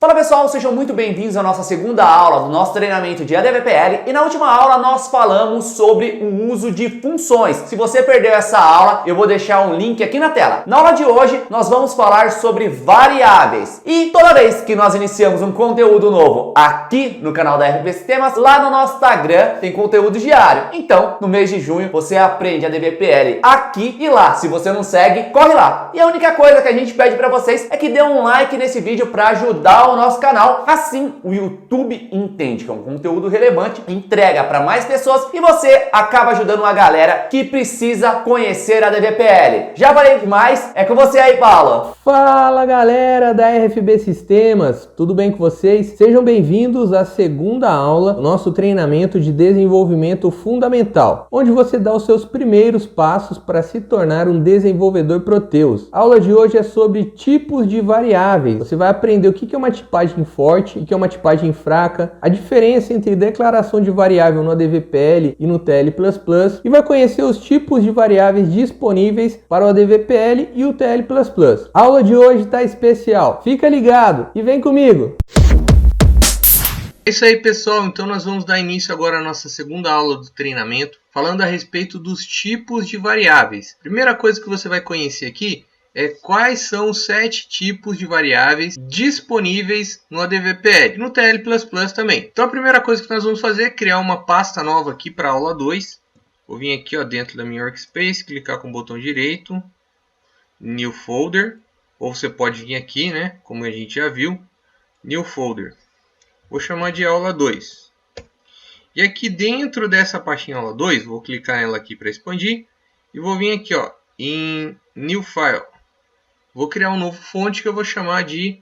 Fala pessoal, sejam muito bem-vindos à nossa segunda aula do nosso treinamento de ADVPL e na última aula nós falamos sobre o uso de funções. Se você perdeu essa aula, eu vou deixar um link aqui na tela. Na aula de hoje nós vamos falar sobre variáveis e toda vez que nós iniciamos um conteúdo novo aqui no canal da RP Sistemas, lá no nosso Instagram tem conteúdo diário. Então, no mês de junho você aprende ADVPL aqui e lá. Se você não segue, corre lá. E a única coisa que a gente pede para vocês é que dê um like nesse vídeo para ajudar o nosso canal. Assim, o YouTube entende que é um conteúdo relevante, entrega para mais pessoas e você acaba ajudando uma galera que precisa conhecer a ADVPL. Já falei demais, é com você aí, Paulo. Fala galera da RFB Sistemas, tudo bem com vocês? Sejam bem-vindos à segunda aula do nosso treinamento de desenvolvimento fundamental, onde você dá os seus primeiros passos para se tornar um desenvolvedor Proteus. A aula de hoje é sobre tipos de variáveis. Você vai aprender o que é uma tipagem forte e o que é uma tipagem fraca, a diferença entre declaração de variável no ADVPL e no TL++, e vai conhecer os tipos de variáveis disponíveis para o ADVPL e o TL++. A aula de hoje está especial. Fica ligado e vem comigo! É isso aí, pessoal. Então nós vamos dar início agora à nossa segunda aula do treinamento, falando a respeito dos tipos de variáveis. Primeira coisa que você vai conhecer aqui é quais são os 7 tipos de variáveis disponíveis no ADVPL e no TL++ também. Então a primeira coisa que nós vamos fazer é criar uma pasta nova aqui para a aula 2. Vou vir aqui dentro da minha Workspace, clicar com o botão direito, New Folder, ou você pode vir aqui, né, como a gente já viu, New Folder. Vou chamar de aula 2. E aqui dentro dessa pastinha aula 2, vou clicar nela aqui para expandir e vou vir aqui em New File. Vou criar um novo fonte que eu vou chamar de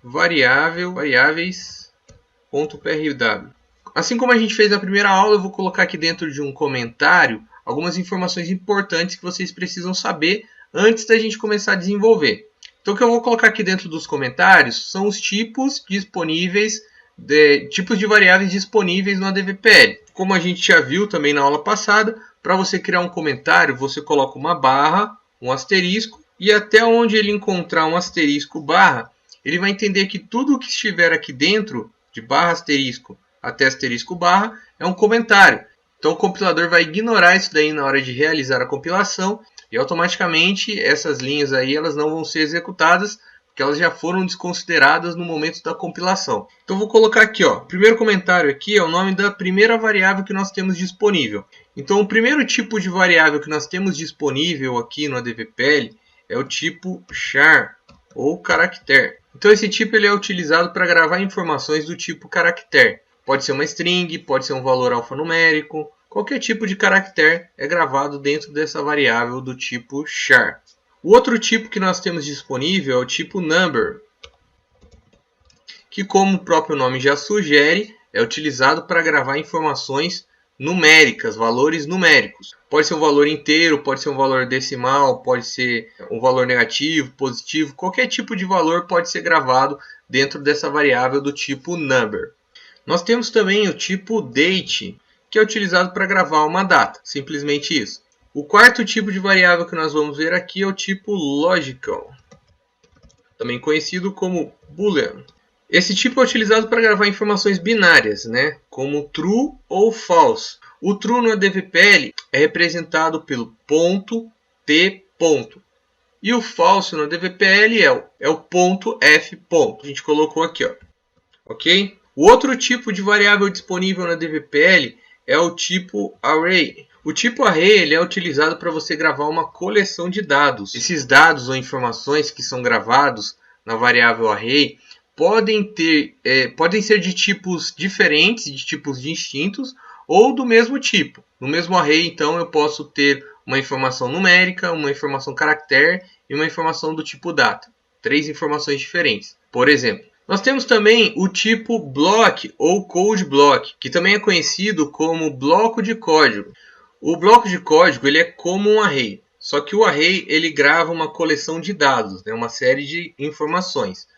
variáveis.prw. Assim como a gente fez na primeira aula, eu vou colocar aqui dentro de um comentário algumas informações importantes que vocês precisam saber antes da gente começar a desenvolver. Então o que eu vou colocar aqui dentro dos comentários são os tipos disponíveis, tipos de variáveis disponíveis no ADVPL. Como a gente já viu também na aula passada, para você criar um comentário, você coloca uma barra, um asterisco, e até onde ele encontrar um asterisco barra, ele vai entender que tudo o que estiver aqui dentro, de barra asterisco até asterisco barra, é um comentário. Então o compilador vai ignorar isso daí na hora de realizar a compilação, e automaticamente essas linhas aí elas não vão ser executadas, porque elas já foram desconsideradas no momento da compilação. Então vou colocar aqui, o primeiro comentário aqui é o nome da primeira variável que nós temos disponível. Então o primeiro tipo de variável que nós temos disponível aqui no ADVPL é o tipo char, ou caractere. Então esse tipo ele é utilizado para gravar informações do tipo caractere. Pode ser uma string, pode ser um valor alfanumérico. Qualquer tipo de caractere é gravado dentro dessa variável do tipo char. O outro tipo que nós temos disponível é o tipo number, que como o próprio nome já sugere, é utilizado para gravar informações numéricas, valores numéricos. Pode ser um valor inteiro, pode ser um valor decimal, pode ser um valor negativo, positivo, qualquer tipo de valor pode ser gravado dentro dessa variável do tipo number. Nós temos também o tipo date, que é utilizado para gravar uma data, simplesmente isso. O quarto tipo de variável que nós vamos ver aqui é o tipo logical, também conhecido como boolean. Esse tipo é utilizado para gravar informações binárias, como true ou false. O true no ADVPL é representado pelo ponto T ponto. E o false no ADVPL é o ponto F ponto. A gente colocou aqui, ok? O outro tipo de variável disponível no ADVPL é o tipo array. O tipo array ele é utilizado para você gravar uma coleção de dados. Esses dados ou informações que são gravados na variável array podem ser de tipos diferentes, de tipos distintos ou do mesmo tipo. No mesmo array, então, eu posso ter uma informação numérica, uma informação caractere e uma informação do tipo data. 3 informações diferentes. Por exemplo, nós temos também o tipo block ou code block, que também é conhecido como bloco de código. O bloco de código ele é como um array, só que o array ele grava uma coleção de dados, uma série de informações.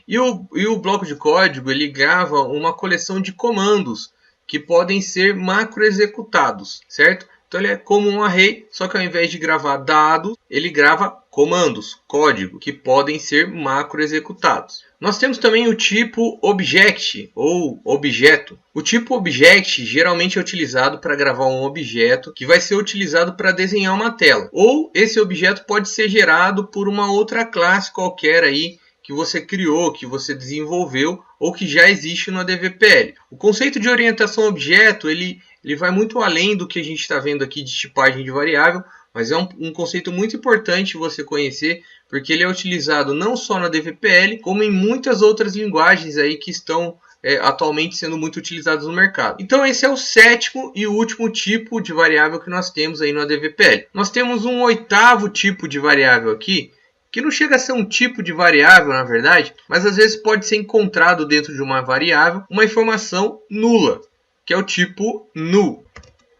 E o bloco de código ele grava uma coleção de comandos que podem ser macroexecutados, certo? Então ele é como um array, só que ao invés de gravar dados, ele grava comandos, código, que podem ser macro executados. Nós temos também o tipo Object ou objeto. O tipo Object geralmente é utilizado para gravar um objeto que vai ser utilizado para desenhar uma tela. Ou esse objeto pode ser gerado por uma outra classe qualquer aí que você criou, que você desenvolveu ou que já existe no ADVPL. O conceito de orientação a objeto ele vai muito além do que a gente está vendo aqui de tipagem de variável, mas é um conceito muito importante você conhecer, porque ele é utilizado não só na ADVPL, como em muitas outras linguagens aí que estão atualmente sendo muito utilizadas no mercado. Então esse é o sétimo e último tipo de variável que nós temos aí no ADVPL. Nós temos um oitavo tipo de variável aqui, que não chega a ser um tipo de variável, na verdade, mas às vezes pode ser encontrado dentro de uma variável uma informação nula, que é o tipo null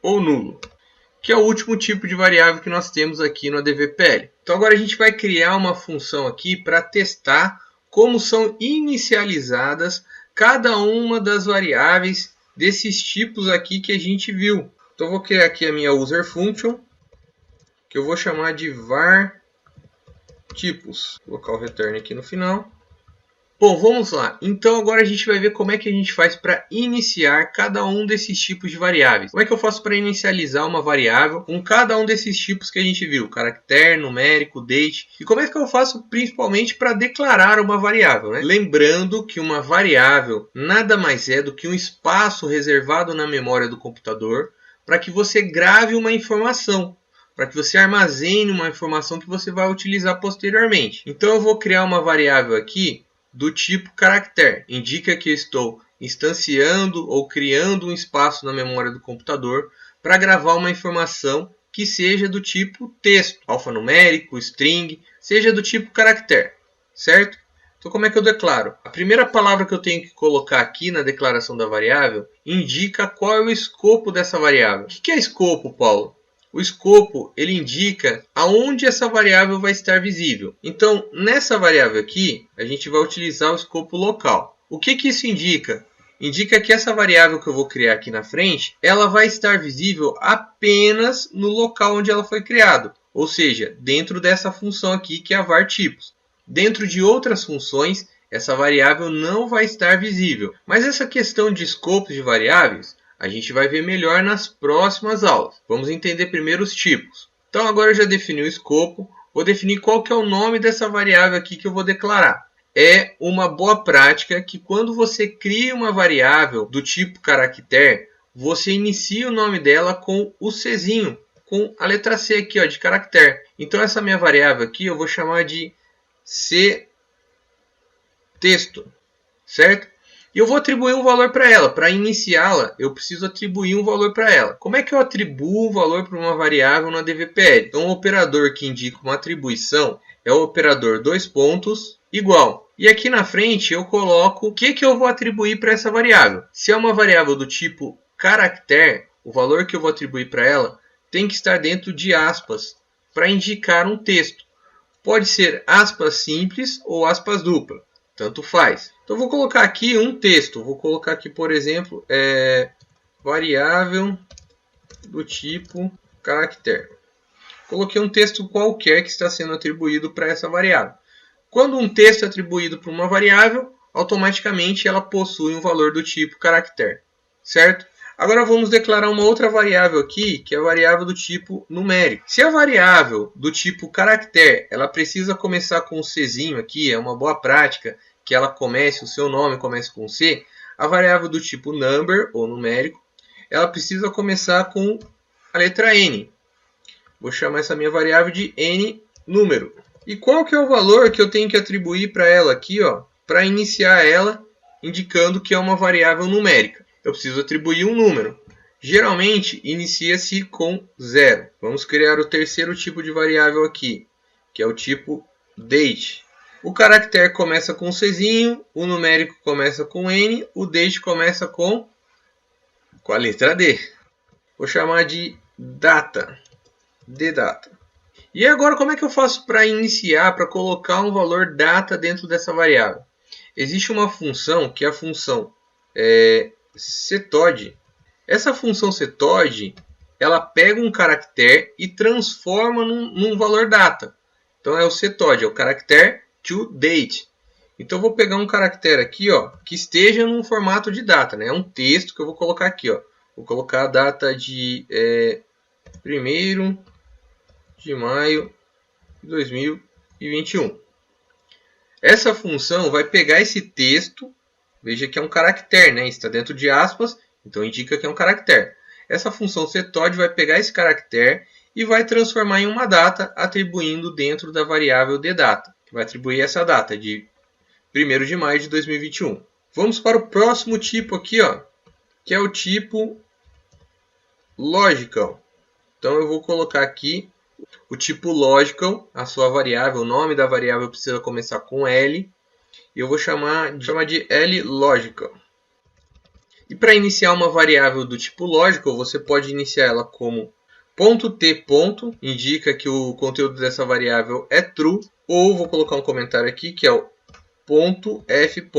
ou nulo, que é o último tipo de variável que nós temos aqui no ADVPL. Então agora a gente vai criar uma função aqui para testar como são inicializadas cada uma das variáveis desses tipos aqui que a gente viu. Então eu vou criar aqui a minha user function, que eu vou chamar de var tipos. Vou colocar o return aqui no final. Bom, vamos lá. Então agora a gente vai ver como é que a gente faz para iniciar cada um desses tipos de variáveis. Como é que eu faço para inicializar uma variável com cada um desses tipos que a gente viu? Caractere, numérico, date. E como é que eu faço principalmente para declarar uma variável, né? Lembrando que uma variável nada mais é do que um espaço reservado na memória do computador para que você grave uma informação, para que você armazene uma informação que você vai utilizar posteriormente. Então eu vou criar uma variável aqui do tipo caractere. Indica que eu estou instanciando ou criando um espaço na memória do computador para gravar uma informação que seja do tipo texto, alfanumérico, string, seja do tipo caractere, certo? Então como é que eu declaro? A primeira palavra que eu tenho que colocar aqui na declaração da variável indica qual é o escopo dessa variável. O que é escopo, Paulo? O escopo ele indica aonde essa variável vai estar visível. Então, nessa variável aqui, a gente vai utilizar o escopo local. O que isso indica? Indica que essa variável que eu vou criar aqui na frente, ela vai estar visível apenas no local onde ela foi criada. Ou seja, dentro dessa função aqui que é a var tipos. Dentro de outras funções, essa variável não vai estar visível. Mas essa questão de escopos de variáveis, a gente vai ver melhor nas próximas aulas. Vamos entender primeiro os tipos. Então agora eu já defini o escopo. Vou definir qual que é o nome dessa variável aqui que eu vou declarar. É uma boa prática que quando você cria uma variável do tipo caractere, você inicia o nome dela com o Czinho, com a letra C aqui, ó, de caractere. Então essa minha variável aqui eu vou chamar de C texto, certo? E eu vou atribuir um valor para ela. Para iniciá-la, eu preciso atribuir um valor para ela. Como é que eu atribuo um valor para uma variável na ADVPL? Então, o operador que indica uma atribuição é o operador igual. E aqui na frente eu coloco o que eu vou atribuir para essa variável. Se é uma variável do tipo caractere, o valor que eu vou atribuir para ela tem que estar dentro de aspas para indicar um texto. Pode ser aspas simples ou aspas dupla. Tanto faz. Então vou colocar aqui um texto. Vou colocar aqui, por exemplo, variável do tipo caractere. Coloquei um texto qualquer que está sendo atribuído para essa variável. Quando um texto é atribuído para uma variável, automaticamente ela possui um valor do tipo caractere, certo? Agora vamos declarar uma outra variável aqui, que é a variável do tipo numérico. Se a variável do tipo caractere, ela precisa começar com o Czinho aqui, é uma boa prática que ela comece, o seu nome comece com C, a variável do tipo number, ou numérico, ela precisa começar com a letra N. Vou chamar essa minha variável de N número. E qual que é o valor que eu tenho que atribuir para ela aqui, para iniciar ela, indicando que é uma variável numérica? Eu preciso atribuir um número. Geralmente, inicia-se com 0. Vamos criar o terceiro tipo de variável aqui, que é o tipo date. O caractere começa com Czinho, o numérico começa com N, o date começa com a letra D. Vou chamar de data, data. E agora como é que eu faço para iniciar, para colocar um valor data dentro dessa variável? Existe uma função que é a função setOD. Essa função setOD, ela pega um caractere e transforma num valor data. Então é o ctod, é o character to date. Então eu vou pegar um caractere aqui, ó, que esteja num formato de data, né? É um texto que eu vou colocar aqui, ó. Vou colocar a data de 1º de maio de 2021. Essa função vai pegar esse texto, veja que é um caractere, né? Está dentro de aspas, então indica que é um caractere. Essa função ctod vai pegar esse caractere e vai transformar em uma data, atribuindo dentro da variável dData, que vai atribuir essa data de 1º de maio de 2021. Vamos para o próximo tipo aqui, ó, que é o tipo logical. Então eu vou colocar aqui o tipo logical, a sua variável, o nome da variável precisa começar com L, e eu vou chamar de LLogical. E para iniciar uma variável do tipo logical, você pode iniciar ela como .t. Indica que o conteúdo dessa variável é true, ou vou colocar um comentário aqui que é o .f.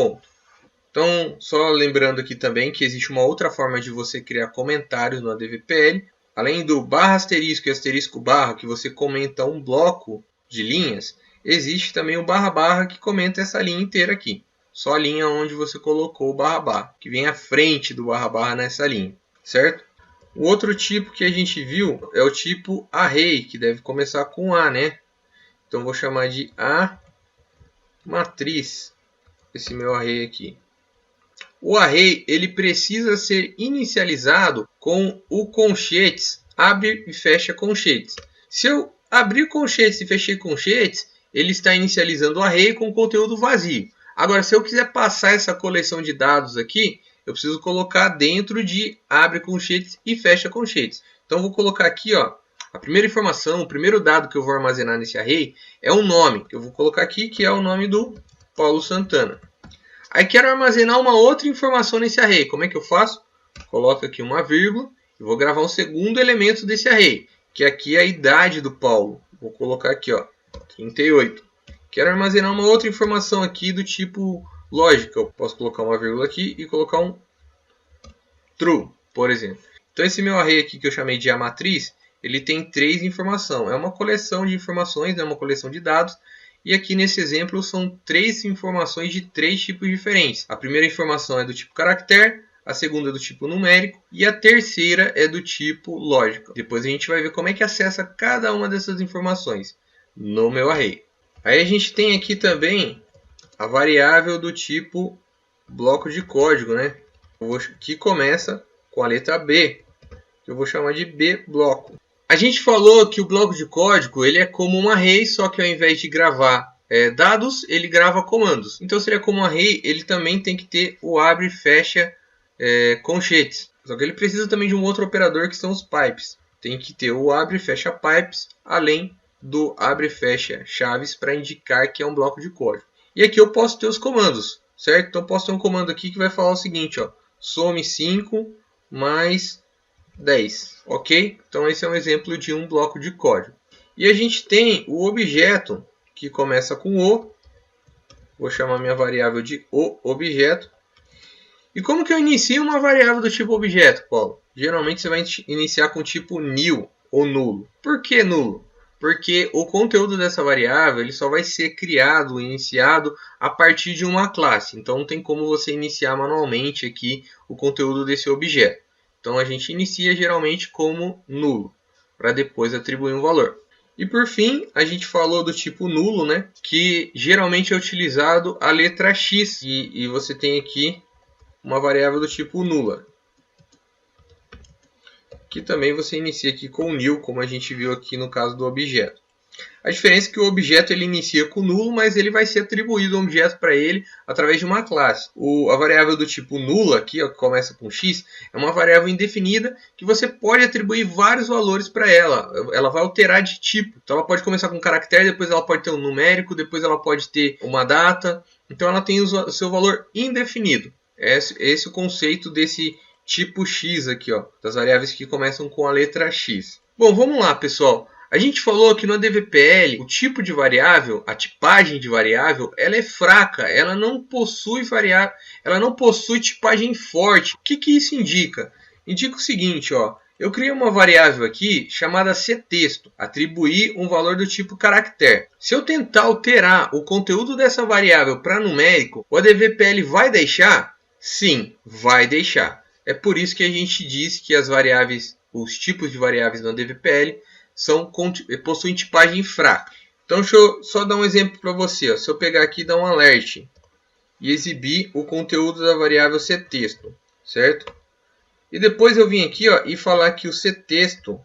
Então, só lembrando aqui também que existe uma outra forma de você criar comentários no ADVPL. Além do barra asterisco e asterisco barra, que você comenta um bloco de linhas, existe também o barra barra que comenta essa linha inteira aqui. Só a linha onde você colocou o barra barra, que vem à frente do barra barra nessa linha, certo? O outro tipo que a gente viu é o tipo array, que deve começar com A, né? Então vou chamar de A matriz, esse meu array aqui. O array ele precisa ser inicializado com o colchetes, abre e fecha colchetes. Se eu abrir colchetes e fechar colchetes, ele está inicializando o array com conteúdo vazio. Agora, se eu quiser passar essa coleção de dados aqui, eu preciso colocar dentro de abre colchetes e fecha colchetes. Então, vou colocar aqui, ó, a primeira informação, o primeiro dado que eu vou armazenar nesse array é um nome, que eu vou colocar aqui, que é o nome do Paulo Santana. Aí quero armazenar uma outra informação nesse array. Como é que eu faço? Coloco aqui uma vírgula e vou gravar um segundo elemento desse array, que aqui é a idade do Paulo. Vou colocar aqui, ó, 38. Quero armazenar uma outra informação aqui do tipo lógica. Eu posso colocar uma vírgula aqui e colocar um true, por exemplo. Então esse meu array aqui que eu chamei de A matriz, ele tem 3 informações. É uma coleção de informações, é uma coleção de dados. E aqui nesse exemplo são 3 informações de 3 tipos diferentes. A primeira informação é do tipo caractere, a segunda é do tipo numérico e a terceira é do tipo lógico. Depois a gente vai ver como é que acessa cada uma dessas informações no meu array. Aí a gente tem aqui também a variável do tipo bloco de código, né? Que começa com a letra B, que eu vou chamar de B-bloco. A gente falou que o bloco de código ele é como um array, só que ao invés de gravar dados, ele grava comandos. Então, se ele é como um array, ele também tem que ter o abre e fecha colchetes. Só que ele precisa também de um outro operador que são os pipes. Tem que ter o abre e fecha pipes, além do abre e fecha chaves para indicar que é um bloco de código. E aqui eu posso ter os comandos, certo? Então, eu posso ter um comando aqui que vai falar o seguinte, ó, some 5 mais 10, ok? Então esse é um exemplo de um bloco de código. E a gente tem o objeto que começa com O. Vou chamar minha variável de o objeto. E como que eu inicio uma variável do tipo objeto, Paulo? Geralmente você vai iniciar com o tipo nil ou nulo. Por que nulo? Porque o conteúdo dessa variável ele só vai ser criado, iniciado a partir de uma classe. Então não tem como você iniciar manualmente aqui o conteúdo desse objeto. Então a gente inicia geralmente como nulo, para depois atribuir um valor. E por fim, a gente falou do tipo nulo, né? Que geralmente é utilizado a letra X. E você tem aqui uma variável do tipo nula. Que também você inicia aqui com nil, como a gente viu aqui no caso do objeto. A diferença é que o objeto ele inicia com nulo, mas ele vai ser atribuído um objeto para ele através de uma classe. A variável do tipo nula, aqui, ó, que começa com x, é uma variável indefinida que você pode atribuir vários valores para ela. Ela vai alterar de tipo. Então ela pode começar com um caractere, depois ela pode ter um numérico, depois ela pode ter uma data. Então ela tem o seu valor indefinido. Esse é o conceito desse tipo x aqui, ó, das variáveis que começam com a letra x. Bom, vamos lá, pessoal. A gente falou que no ADVPL, o tipo de variável, a tipagem de variável, ela é fraca, ela não possui variável, ela não possui tipagem forte. O que isso indica? Indica o seguinte, ó, Eu criei uma variável aqui chamada cTexto, atribuir um valor do tipo caractere. Se eu tentar alterar o conteúdo dessa variável para numérico, o ADVPL vai deixar? Sim, vai deixar. É por isso que a gente diz que as variáveis, os tipos de variáveis no ADVPL possuem tipagem fraca. Então deixa eu só dar um exemplo para você. Se eu pegar aqui e dar um alert e exibir o conteúdo da variável cTexto, certo? E depois eu vim aqui e falar que o cTexto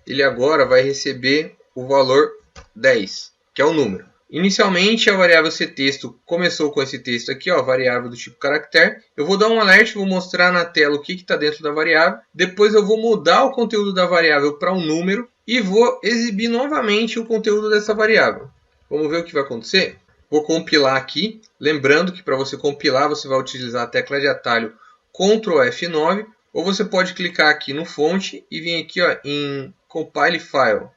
ele agora vai receber o valor 10, que é o número. Inicialmente a variável cTexto começou com esse texto aqui, variável do tipo caractere. Eu vou dar um alert, vou mostrar na tela o que está dentro da variável. Depois eu vou mudar o conteúdo da variável para um número e vou exibir novamente o conteúdo dessa variável. Vamos ver o que vai acontecer? Vou compilar aqui. Lembrando que para você compilar você vai utilizar a tecla de atalho Ctrl F9, ou você pode clicar aqui no fonte e vir aqui em Compile File,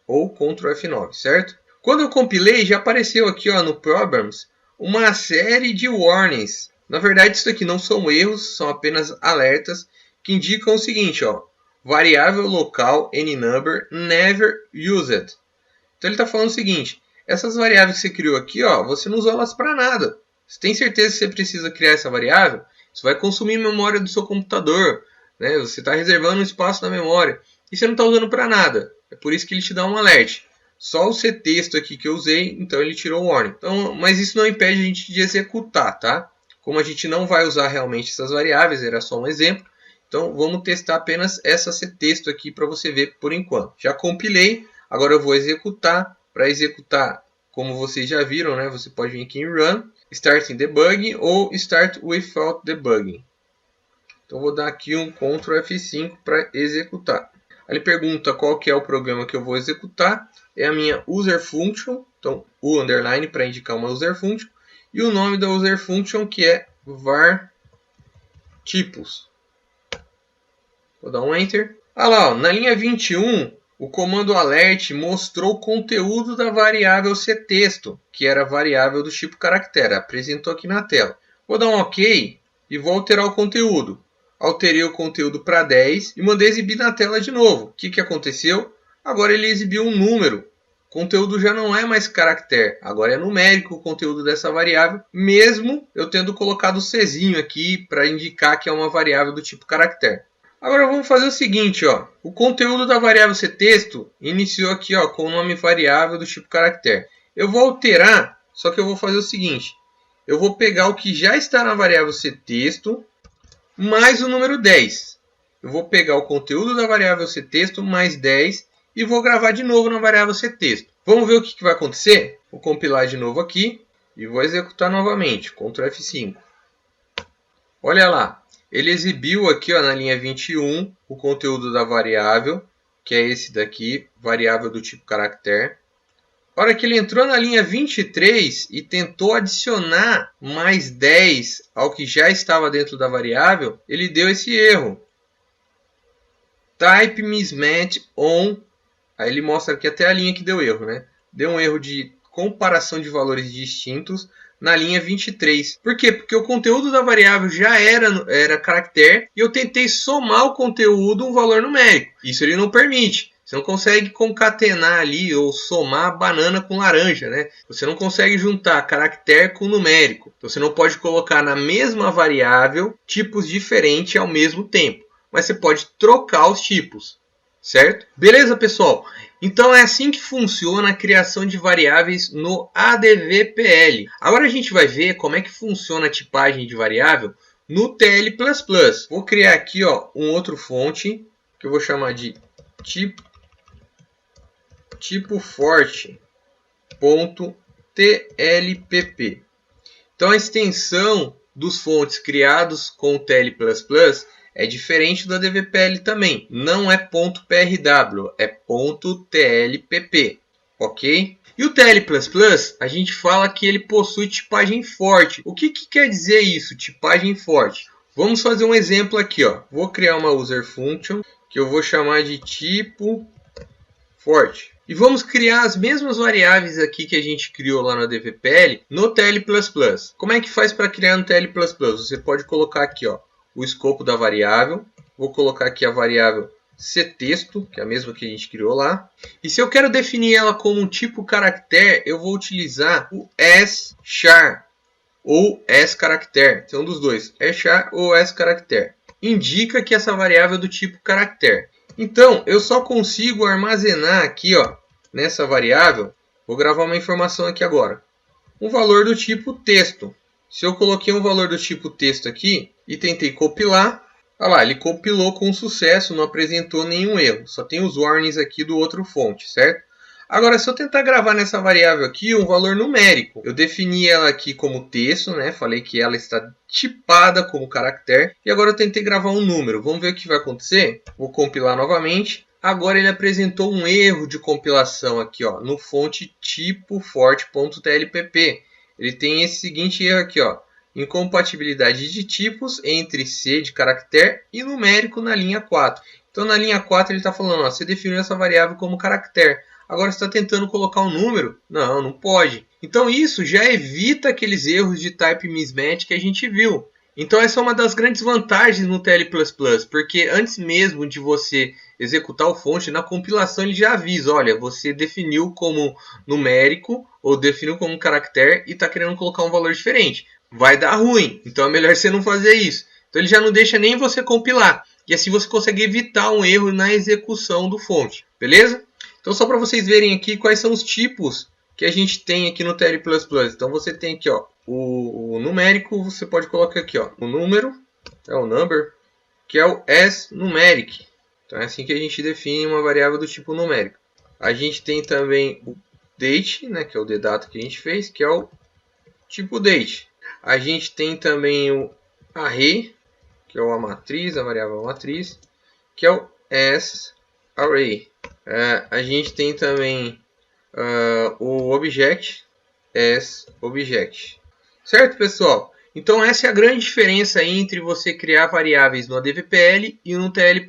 ou Ctrl F9, certo? Quando eu compilei, já apareceu aqui no Problems uma série de warnings. Na verdade, isso aqui não são erros, são apenas alertas que indicam o seguinte, variável local NNumber never used. Então ele está falando o seguinte, essas variáveis que você criou aqui, você não usou elas para nada. Você tem certeza que você precisa criar essa variável? Isso vai consumir memória do seu computador, né? Você está reservando um espaço na memória e você não está usando para nada. É por isso que ele te dá um alert. Só o cTexto aqui que eu usei, então ele tirou o warning. Então, mas isso não impede a gente de executar, tá? Como a gente não vai usar realmente essas variáveis, era só um exemplo. Então vamos testar apenas essa cTexto aqui para você ver por enquanto. Já compilei, agora eu vou executar. Para executar, como vocês já viram, né? Você pode vir aqui em Run, Start in Debugging ou Start Without Debugging. Então vou dar aqui um Ctrl F5 para executar. Ele pergunta qual que é o programa que eu vou executar. É a minha user function, então o underline para indicar uma user function. E o nome da user function que é var tipos. Vou dar um Enter. Lá, na linha 21, o comando alert mostrou o conteúdo da variável cTexto, que era a variável do tipo caractere. Apresentou aqui na tela. Vou dar um OK e vou alterar o conteúdo. Alterei o conteúdo para 10 e mandei exibir na tela de novo. O que aconteceu? Agora ele exibiu um número. O conteúdo já não é mais caractere, agora é numérico o conteúdo dessa variável, mesmo eu tendo colocado o Czinho aqui para indicar que é uma variável do tipo caractere. Agora vamos fazer o seguinte, o conteúdo da variável cTexto iniciou aqui com o nome variável do tipo caractere. Eu vou alterar, só que eu vou fazer o seguinte, eu vou pegar o que já está na variável cTexto mais o número 10. Eu vou pegar o conteúdo da variável cTexto mais 10 e vou gravar de novo na variável cTexto. Vamos ver o que vai acontecer? Vou compilar de novo aqui e vou executar novamente, Ctrl F5. Olha lá, ele exibiu aqui na linha 21 o conteúdo da variável, que é esse daqui, variável do tipo caractere. A hora que ele entrou na linha 23 e tentou adicionar mais 10 ao que já estava dentro da variável, ele deu esse erro. Type mismatch on. Aí ele mostra aqui até a linha que deu erro, né? Deu um erro de comparação de valores distintos na linha 23. Por quê? Porque o conteúdo da variável já era caractere e eu tentei somar o conteúdo um valor numérico. Isso ele não permite. Você não consegue concatenar ali ou somar banana com laranja, né? Você não consegue juntar caractere com numérico. Então você não pode colocar na mesma variável tipos diferentes ao mesmo tempo. Mas você pode trocar os tipos, certo? Beleza, pessoal? Então é assim que funciona a criação de variáveis no ADVPL. Agora a gente vai ver como é que funciona a tipagem de variável no TL++. Vou criar aqui um outro fonte que eu vou chamar de tipo forte.tlpp. Então a extensão dos fontes criados com o TL++ é diferente do ADVPL também. Não é .prw, é .tlpp, ok? E o TL++, a gente fala que ele possui tipagem forte. O que quer dizer isso, tipagem forte? Vamos fazer um exemplo aqui. Vou criar uma user function que eu vou chamar de tipo forte. E vamos criar as mesmas variáveis aqui que a gente criou lá no ADVPL no TL++. Como é que faz para criar no TL++? Você pode colocar aqui o escopo da variável, vou colocar aqui a variável ctexto, que é a mesma que a gente criou lá. E se eu quero definir ela como um tipo caractere, eu vou utilizar o s-char ou s-caractere. São um dos dois, s-char ou s-caractere. Indica que essa variável é do tipo caractere. Então, eu só consigo armazenar aqui, ó, nessa variável, vou gravar uma informação aqui agora, um valor do tipo texto. Se eu coloquei um valor do tipo texto aqui e tentei compilar, olha lá, ele compilou com sucesso, não apresentou nenhum erro. Só tem os warnings aqui do outro fonte, certo? Agora, se eu tentar gravar nessa variável aqui um valor numérico, eu defini ela aqui como texto, né? Falei que ela está tipada como caractere. E agora eu tentei gravar um número. Vamos ver o que vai acontecer? Vou compilar novamente. Agora ele apresentou um erro de compilação aqui, ó, no fonte tipo forte.tlpp. Ele tem esse seguinte erro aqui, ó. Incompatibilidade de tipos entre C de caractere e numérico na linha 4. Então, na linha 4 ele está falando, ó, você definiu essa variável como caractere. Agora você está tentando colocar um número? Não, não pode. Então, isso já evita aqueles erros de type mismatch que a gente viu. Então, essa é uma das grandes vantagens no TL++, porque antes mesmo de você executar o fonte, na compilação ele já avisa, olha, você definiu como numérico ou definiu como caractere e está querendo colocar um valor diferente. Vai dar ruim, então é melhor você não fazer isso. Então ele já não deixa nem você compilar. E assim você consegue evitar um erro na execução do fonte. Beleza? Então só para vocês verem aqui quais são os tipos que a gente tem aqui no TL++. Então você tem aqui, ó, o numérico, você pode colocar aqui, ó, o número, é o number, que é o s-numeric. Então é assim que a gente define uma variável do tipo numérico. A gente tem também o date, né, que é o data que a gente fez, que é o tipo date. A gente tem também o array, que é a matriz, a variável matriz, que é o s-array. A gente tem também o object, s-object. Certo, pessoal? Então essa é a grande diferença entre você criar variáveis no ADVPL e no TL++.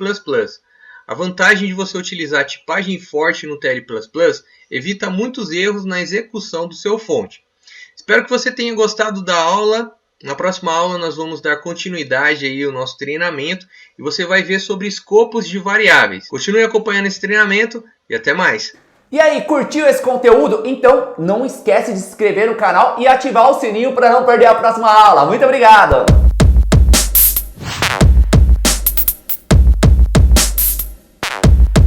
A vantagem de você utilizar a tipagem forte no TL++ evita muitos erros na execução do seu fonte. Espero que você tenha gostado da aula. Na próxima aula nós vamos dar continuidade aí ao nosso treinamento e você vai ver sobre escopos de variáveis. Continue acompanhando esse treinamento e até mais. E aí, curtiu esse conteúdo? Então não esquece de se inscrever no canal e ativar o sininho para não perder a próxima aula. Muito obrigado!